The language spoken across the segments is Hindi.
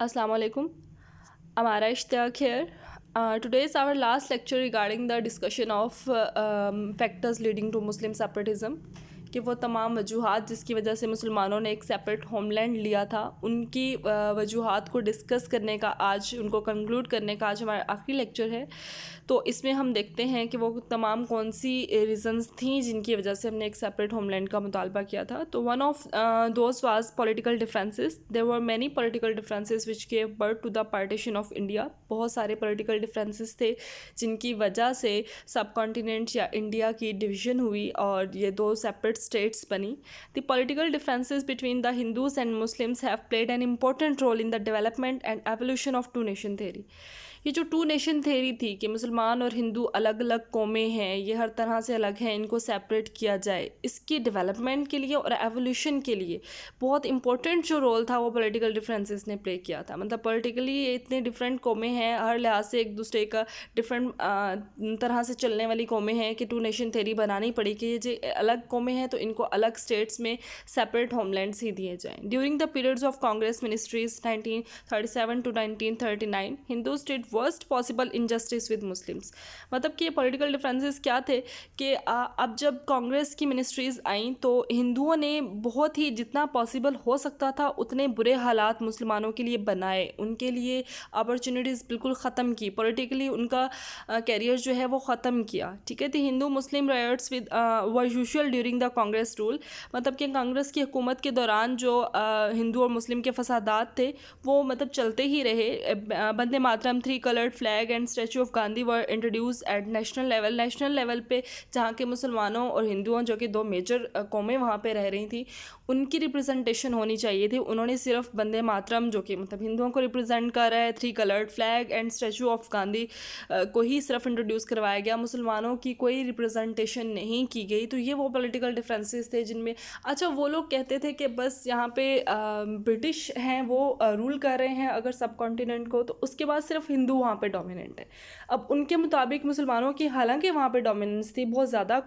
Assalamu alaikum. I'm Ara Ishtiyaq here. Today is our last lecture regarding the discussion of factors leading to Muslim separatism. कि वो तमाम वजूहात जिसकी वजह से मुसलमानों ने एक सेपरेट होमलैंड लिया था, उनकी वजूहात को डिस्कस करने का आज, उनको कंक्लूड करने का आज हमारा आखिरी लेक्चर है। तो इसमें हम देखते हैं कि वो तमाम कौन सी रीज़न्स थी जिनकी वजह से हमने एक सेपरेट होमलैंड का मुतालबा किया था। तो one of those was political differences. There were many political differences which gave birth to the partition of India. बहुत सारे पॉलिटिकल डिफरेंसेस थे जिनकी वजह से सब कॉन्टिनेंट या इंडिया की डिवीज़न हुई और ये दो सेपरेट states बनी. The political differences between the Hindus and Muslims have played an important role in the development and evolution of two-nation theory. ये जो टू नेशन थेरी थी कि मुसलमान और हिंदू अलग अलग कौमें हैं, ये हर तरह से अलग हैं, इनको सेपरेट किया जाए, इसकी डेवलपमेंट के लिए और एवोल्यूशन के लिए बहुत इंपॉर्टेंट जो रोल था वो पॉलिटिकल डिफरेंसेस ने प्ले किया था. मतलब पॉलिटिकली ये इतने डिफरेंट कौमें हैं, हर लिहाज से एक दूसरे का डिफरेंट तरह से चलने वाली कौमें हैं कि टू नेशन थेरी बनानी पड़ी कि ये जो अलग कौमें हैं तो इनको अलग स्टेट्स में सेपरेट होमलैंड्स ही दिए जाएँ. During the periods of Congress ministries 1937 to 1939 Hindu state worst possible injustice with Muslims. मतलब कि ये पॉलिटिकल डिफरेंसेस क्या थे कि अब जब कांग्रेस की मिनिस्ट्रीज़ आई तो हिंदुओं ने बहुत ही जितना पॉसिबल हो सकता था उतने बुरे हालात मुसलमानों के लिए बनाए, उनके लिए अपॉर्चुनिटीज़ बिल्कुल ख़त्म की, पॉलिटिकली उनका कैरियर जो है वो ख़त्म किया. ठीक है, तो Hindu Muslim riots with were usual during the Congress rule. मतलब कि कांग्रेस की हुकूमत के दौरान जो हिंदू और मुस्लिम के फसादात थे वो मतलब चलते ही रहे. Vande Mataram, 3 coloured flag and statue of Gandhi were introduce at national level पे, जहाँ के मुसलमानों और हिंदुओं जो कि दो मेजर कौमें वहाँ पे रह रही थी उनकी रिप्रेजेंटेशन होनी चाहिए थी. उन्होंने सिर्फ वंदे मातरम जो कि मतलब हिंदुओं को रिप्रेजेंट कर रहा है, 3 coloured flag and statue of Gandhi को ही सिर्फ इंट्रोड्यूस करवाया गया, मुसलमानों की कोई रिप्रेजेंटेशन नहीं की गई. तो ये वो पॉलिटिकल डिफरेंसेस थे जिनमें अच्छा वो लोग कहते थे कि बस यहाँ पे ब्रिटिश हैं वो रूल कर रहे हैं अगर सब कॉन्टिनेंट को, तो उसके बाद सिर्फ हिंदू वहाँ पे डोमिनेंट है. अब उनके मुताबिक मुसलमानों की हालांकि वहाँ पे डोमिनेंस थी, बहुत ज़्यादा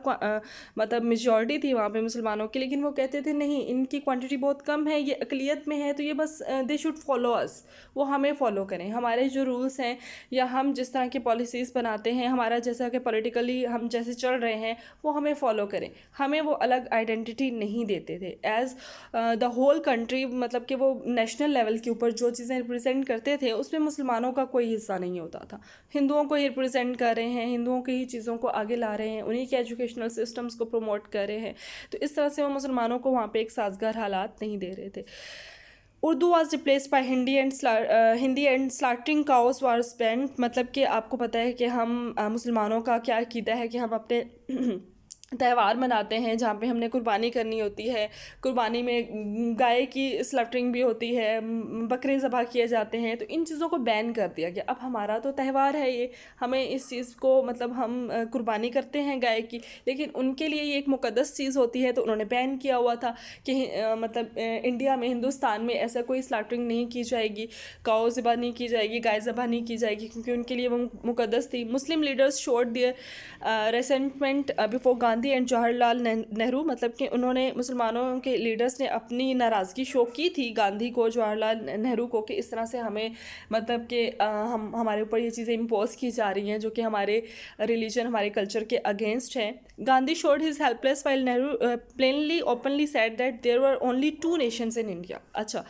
मतलब मेजॉरिटी थी वहाँ पे मुसलमानों की, लेकिन वो कहते थे नहीं इनकी क्वांटिटी बहुत कम है, ये अकलियत में है, तो ये बस दे शुड फॉलो अस, वो हमें फॉलो करें, हमारे जो रूल्स हैं या हम जिस तरह की पॉलिसीज़ बनाते हैं, हमारा जैसा कि पॉलिटिकली हम जैसे चल रहे हैं वो हमें फॉलो करें, हमें वो अलग आइडेंटिटी नहीं देते थे एज द होल कंट्री. मतलब कि वो नेशनल लेवल के ऊपर जो चीज़ें रिप्रेजेंट करते थे उसमें मुसलमानों का कोई हिस्सा नहीं होता था. हिंदुओं को ही रिप्रेजेंट कर रहे हैं, हिंदुओं की ही चीज़ों को आगे ला रहे हैं, उन्हीं के एजुकेशनल सिस्टम्स को प्रमोट कर रहे हैं. तो इस तरह से वो मुसलमानों को वहाँ पे एक साजगार हालात नहीं दे रहे थे. Urdu was replace by Hindi and slaughtering cows war spend. मतलब कि आपको पता है कि हम मुसलमानों का क्या अकीदा है कि हम अपने त्यौहार मनाते हैं जहाँ पे हमने कुर्बानी करनी होती है, कुर्बानी में गाय की स्लॉटरिंग भी होती है, बकरे ज़बह किए जाते हैं, तो इन चीज़ों को बैन कर दिया गया. अब हमारा तो त्यौहार है ये, हमें इस चीज़ को मतलब हम कुर्बानी करते हैं गाय की, लेकिन उनके लिए ये एक मुक़द्दस चीज़ होती है तो उन्होंने बैन किया हुआ था कि मतलब इंडिया में, हिंदुस्तान में ऐसा कोई स्लॉटरिंग नहीं की जाएगी, काऊ ज़बह नहीं की जाएगी, गाय ज़बह नहीं की जाएगी, क्योंकि उनके लिए वो मुक़द्दस थी. Muslim leaders showed their resentment before Gandhi and Jawaharlal Nehru. मतलब कि उन्होंने, मुसलमानों के लीडर्स ने अपनी नाराज़गी शो की थी गांधी को, जवाहरलाल नेहरू को, कि इस तरह से हमें मतलब कि हमारे ऊपर ये चीज़ें इम्पोज की जा रही हैं जो कि हमारे रिलीजन, हमारे कल्चर के अगेंस्ट हैं. Gandhi showed his helpless while Nehru plainly openly said that there were only 2 nations in India. अच्छा,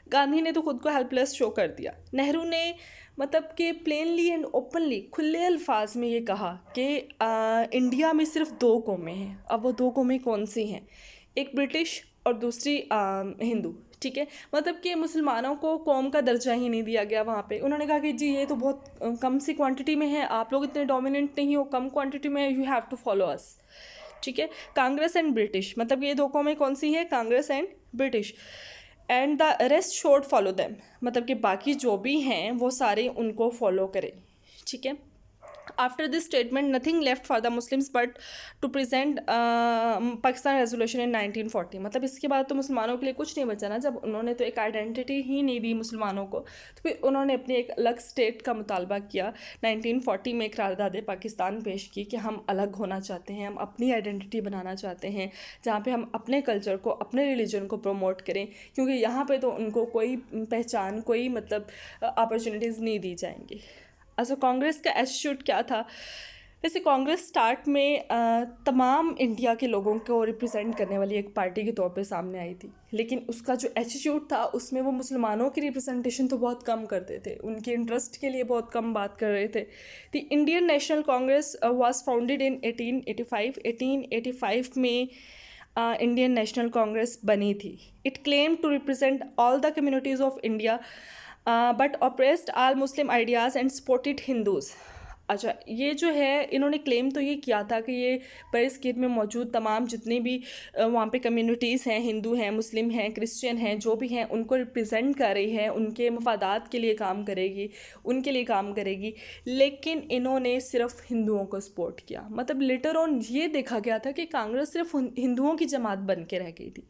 गांधी ने तो खुद को हेल्पलेस शो कर दिया. नेहरू ने मतलब कि प्लेनली एंड ओपनली, खुले अल्फाज में ये कहा कि इंडिया में सिर्फ 2 कौमें हैं. अब वो 2 कौमें कौन सी हैं? एक ब्रिटिश और दूसरी हिंदू. ठीक है, मतलब कि मुसलमानों को कौम का दर्जा ही नहीं दिया गया वहाँ पे. उन्होंने कहा कि जी ये तो बहुत कम सी क्वांटिटी में है, आप लोग इतने डोमिनेंट नहीं हो, कम क्वांटिटी में, you have to follow us. ठीक है, कांग्रेस एंड ब्रिटिश, मतलब ये 2 कौमें कौन सी है? Congress and British. And the rest showed follow them, मतलब कि बाकी जो भी हैं वो सारे उनको फॉलो करें. ठीक है, After this statement, nothing left for the Muslims but to present Pakistan resolution in 1940. मतलब इसके बाद तो मुसलमानों के लिए कुछ नहीं बचा ना, जब उन्होंने तो एक आइडेंटिटी ही नहीं दी मुसलमानों को, तो फिर उन्होंने अपनी एक अलग स्टेट का मुतालबा किया। 1940 में करारदाद पाकिस्तान पेश की कि हम अलग होना चाहते हैं, हम अपनी आइडेंटिटी बनाना चाहते हैं, जहाँ पे हम अपने कल्चर को, अपने रिलीजन को प्रमोट करें, क्योंकि यहाँ पे तो उनको कोई पहचान, कोई मतलब अपॉर्चुनिटीज़ नहीं दी जाएंगी। अच्छा, कांग्रेस का एटीट्यूड क्या था? वैसे कांग्रेस स्टार्ट में तमाम इंडिया के लोगों को रिप्रेजेंट करने वाली एक पार्टी के तौर पे सामने आई थी, लेकिन उसका जो एटीट्यूड था उसमें वो मुसलमानों की रिप्रेजेंटेशन तो बहुत कम करते थे, उनके इंटरेस्ट के लिए बहुत कम बात कर रहे थे। The Indian National Congress was founded in 1885। 1885 में इंडियन नेशनल कांग्रेस बनी थी। It claim to represent all the communities of India but oppressed all Muslim ideas and supported Hindus. अच्छा, ये जो है इन्होंने क्लेम तो ये किया था कि ये बरसगीर में मौजूद तमाम जितनी भी वहाँ पे कम्युनिटीज़ हैं, हिंदू हैं, मुस्लिम हैं, क्रिश्चियन हैं, जो भी हैं, उनको रिप्रेजेंट कर रही है, उनके मफादात के लिए काम करेगी, उनके लिए काम करेगी। लेकिन इन्होंने सिर्फ हिंदुओं को सपोर्ट किया। मतलब लेटर ऑन ये देखा गया था कि कांग्रेस सिर्फ हिंदुओं की जमात बन के रह गई थी,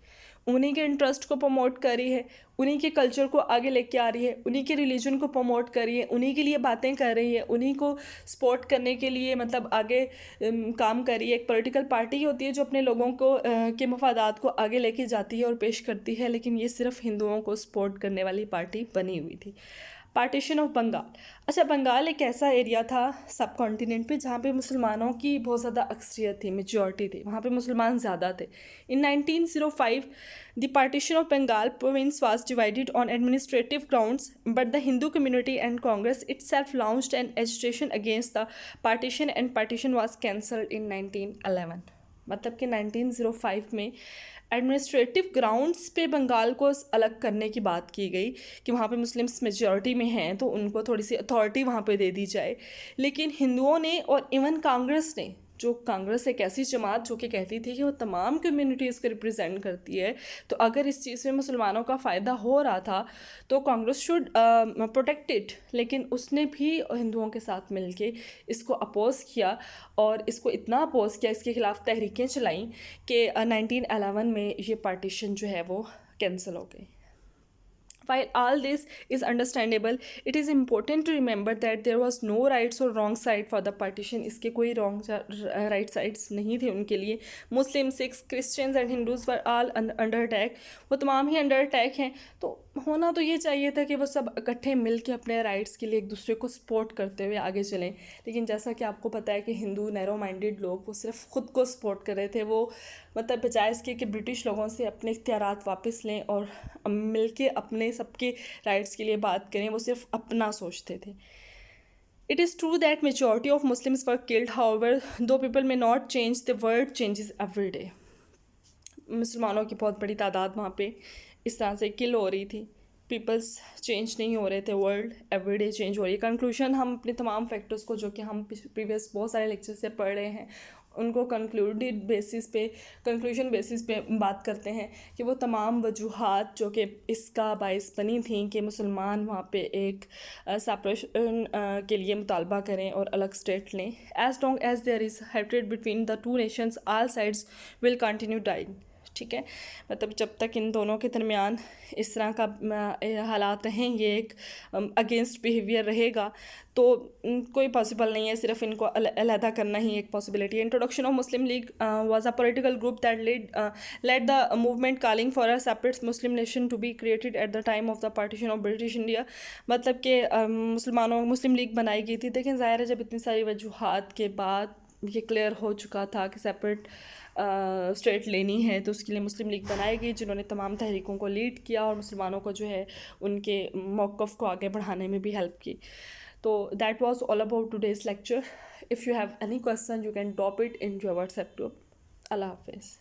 उन्हीं के इंटरेस्ट को प्रमोट कर रही है, उन्हीं के कल्चर को आगे लेके आ रही है, उन्हीं के रिलीजन को प्रमोट कर रही है, उन्हीं के लिए बातें कर रही है, उन्हीं को सपोर्ट करने के लिए मतलब आगे काम कर रही है। एक पॉलिटिकल पार्टी होती है जो अपने लोगों को के मफादात को आगे लेके जाती है और पेश करती है, लेकिन ये सिर्फ हिंदुओं को सपोर्ट करने वाली पार्टी बनी हुई थी। Partition of Bengal. अच्छा, बंगाल एक ऐसा एरिया था सब कॉन्टिनेंट पे जहाँ पे मुसलमानों की बहुत ज़्यादा अक्सरियत थी, मेजॉरिटी थी, वहाँ पे मुसलमान ज़्यादा थे। In 1905 the partition of Bengal province was divided on administrative grounds, but the Hindu community and Congress itself launched an agitation against the partition and partition was cancelled in 1911। मतलब कि 1905 में एडमिनिस्ट्रेटिव ग्राउंड्स पे बंगाल को अलग करने की बात की गई कि वहाँ पे मुस्लिम्स मेजॉरिटी में हैं तो उनको थोड़ी सी अथॉरिटी वहाँ पे दे दी जाए। लेकिन हिंदुओं ने और इवन कांग्रेस ने, जो कांग्रेस एक ऐसी जमात जो कि कहती थी कि वो तमाम कम्युनिटीज़ को रिप्रेजेंट करती है, तो अगर इस चीज़ में मुसलमानों का फ़ायदा हो रहा था तो कांग्रेस शुड प्रोटेक्ट इट, लेकिन उसने भी हिंदुओं के साथ मिलके इसको अपोज़ किया और इसको इतना अपोज़ किया, इसके ख़िलाफ़ तहरीकें चलाईं कि 1911 में ये पार्टीशन जो है वो कैंसिल हो गई। While all this is understandable, it is important to remember that there was no rights or wrong side for the partition। इसके कोई wrong right sides नहीं थे उनके लिए। Muslims, Sikhs, Christians and Hindus were all under attack। वो तमाम ही under attack हैं, तो होना तो ये चाहिए था कि वो सब इकट्ठे मिल के अपने राइट्स के लिए एक दूसरे को सपोर्ट करते हुए आगे चलें। लेकिन जैसा कि आपको पता है कि हिंदू नैरो माइंडेड लोग वो सिर्फ ख़ुद को सपोर्ट कर रहे थे, वो मतलब बजाय इसके कि ब्रिटिश लोगों से अपने इख्तियारात वापस लें और मिल के अपने सबके राइट्स के लिए बात करें, वो सिर्फ अपना सोचते थे। It is true that majority of Muslims were killed, however, though people may not change, the world changes every day। मुसलमानों की बहुत बड़ी तादाद वहाँ पे इस तरह से किल हो रही थी, पीपल्स चेंज नहीं हो रहे थे, वर्ल्ड एवरीडे चेंज हो रही है। कंक्लूजन हम अपने तमाम फैक्टर्स को जो कि हम प्रीवियस बहुत सारे लेक्चर से पढ़ रहे हैं उनको कंक्लूजन बेसिस पे बात करते हैं कि वो तमाम वजूहात जो कि इसका बाइस बनी थी कि मुसलमान वहाँ पे एक सेपरेशन के लिए मुतालबा करें और अलग स्टेट लें। As long as there is hatred between the two nations, all sides will continue dying. ठीक है, मतलब जब तक इन दोनों के दरमियान इस तरह का हालात रहें, ये एक अगेंस्ट बिहेवियर रहेगा, तो कोई पॉसिबल नहीं है, सिर्फ इनको अलहदा करना ही एक पॉसिबिलिटी है। Introduction of Muslim League was a political group that led the movement calling for a separate Muslim nation to be created at the time of the partition of British India. मतलब कि मुस्लिम लीग बनाई गई थी। देखें, ज़ाहिर है जब इतनी सारी वजूहात के बाद ये क्लियर हो चुका था कि सेपरेट स्टेट लेनी है, तो उसके लिए मुस्लिम लीग बनाई गई, जिन्होंने तमाम तहरीकों को लीड किया और मुसलमानों को जो है उनके मौक़िफ़ को आगे बढ़ाने में भी हेल्प की। तो that was all about today's lecture. If you have any question you can drop it in your WhatsApp group. अल्लाह हाफिज़।